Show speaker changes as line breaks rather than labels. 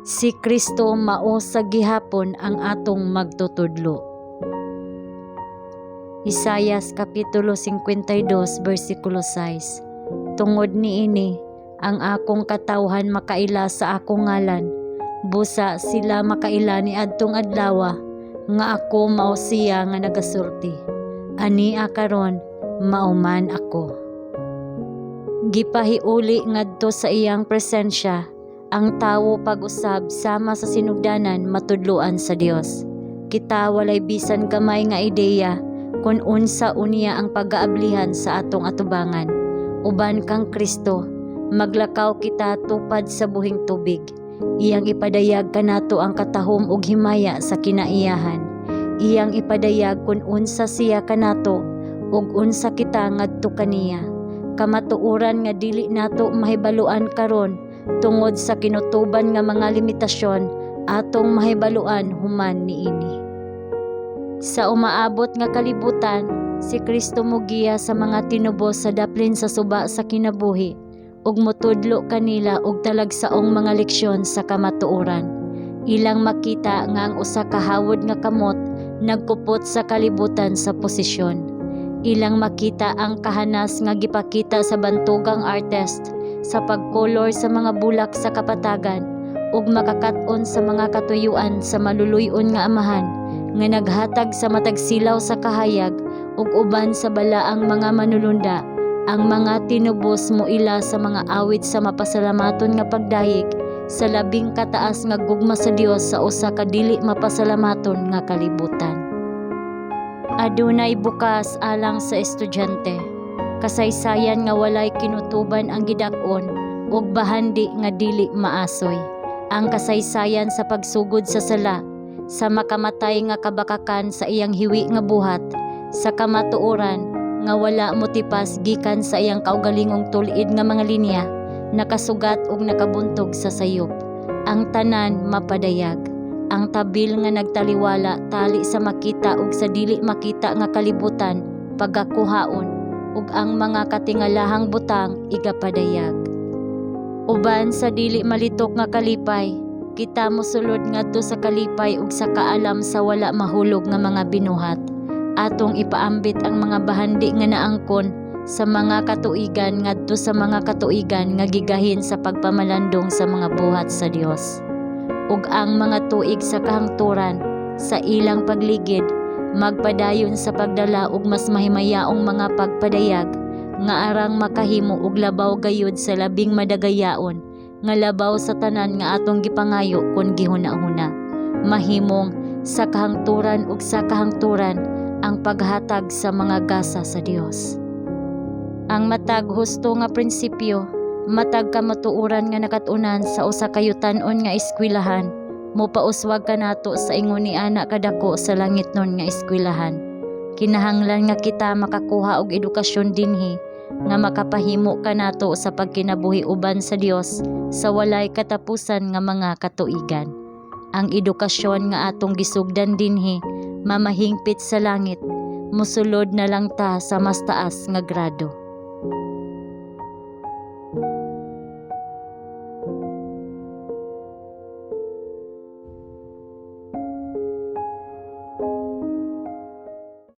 Si Kristo mao sa gihapon ang atong magtutudlo. Isayas kapitulo 52 bersikulo 6. Tungod niini ang akong katawhan makaila sa akong ngalan, busa sila makaila ni adtong adlaw nga ako mao siya nga nagasulti. Ania karon mao man ako. Gipahiuli ngadto sa iyang presensya ang tawo pag-usab sama sa sinugdanan matudloan sa Dios. Kita walay bisan gamay nga ideya kung unsa unya ang pag-aablihan sa atong atubangan. Uban kang Kristo, maglakaw kita tupad sa buhing tubig. Iyang ipadayag kanato ang katahom ug himaya sa kinaiyahan. Iyang ipadayag kung unsa siya kanato ug unsa kita ngadto kaniya. Kamatuoran nga dili nato mahibaluan karon tungod sa kinutuban nga mga limitasyon atong mahibaluan human niini. Sa umaabot nga kalibutan, si Kristo mogiya sa mga tinubos sa daplin sa suba sa kinabuhi ug motudlo kanila og talagsaong mga leksyon sa kamatuoran. Ilang makita nga ang usa ka hawod nga kamot nagkupot sa kalibutan sa posisyon. Ilang makita ang kahanas nga gipakita sa bantugang artist sa pagkolor sa mga bulak sa kapatagan ug makakat-on sa mga katuyuan sa maluluy-on nga amahan nga naghatag sa matag silaw sa kahayag ug uban sa balaang mga manulunda. Ang mga tinubos mo ila sa mga awit sa mapasalamaton nga pagdayeg sa labing kataas nga gugma sa Dios sa usa ka dili mapasalamaton nga kalibutan. Adunay bukas alang sa estudyante, kasaysayan nga walay kinutuban ang gidak-on ug bahandi nga dili maasoy. Ang kasaysayan sa pagsugod sa sala, sa makamatay nga kabakakan sa iyang hiwi nga buhat, sa kamatuoran nga wala motipas gikan sa iyang kaugalingong tulid nga mga linya, nakasugat ug nakabuntog sa sayop. Ang tanan mapadayag. Ang tabil nga nagtaliwala tali sa makita ug sa dili makita nga kalibutan pagakuhaon ug ang mga katingalahang butang igapadayag. Uban sa dili malitok nga kalipay, kita mosulod ngadto sa kalipay ug sa kaalam sa wala mahulog nga mga binuhat. Atong ipaambit ang mga bahandi nga naangkon sa mga katuigan ngadto sa mga katuigan nga gigahin sa pagpamalandong sa mga buhat sa Dios. Ug ang mga tuig sa kahangturan sa ilang pagligid magpadayon sa pagdala og mas mahimayaong mga pagpadayag nga arang makahimo og labaw gayud sa labing madagayaon nga labaw sa tanan nga atong gipangayo kun gihuna-huna. Mahimong sa kahangturan ug sa kahangturan ang paghatag sa mga gasa sa Dios. Ang matag husto nga prinsipyo matag kamatuoran nga nakatunan sa usa ka yutan-on nga eskwelahan, mopauswag kanato sa ingon ni ana kadako sa langitnon nga eskwelahan. Kinahanglan nga kita makakuha og edukasyon dinhi nga makapahimo kanato sa pagkinabuhi uban sa Dios sa walay katapusan nga mga katuigan. Ang edukasyon nga atong gisugdan dinhi mamahingpit sa langit, mosulod na lang ta sa mas taas nga grado.